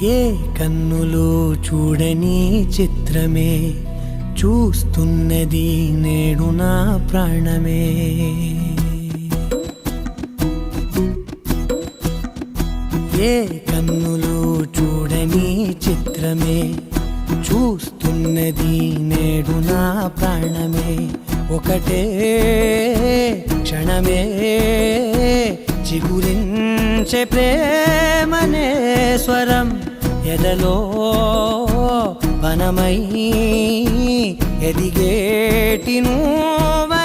ఏ కన్నులు చూడని చిత్రమే చూస్తున్నది నేడు నా ప్రాణమే. ఏ కన్నులు చూడని చిత్రమే చూస్తున్నది నేడు నా ప్రాణమే. ఒకటే క్షణమే చిగురించే ప్రేమనే స్వరం ఎదలో వనమై ఎదిగేటి నువ్వై.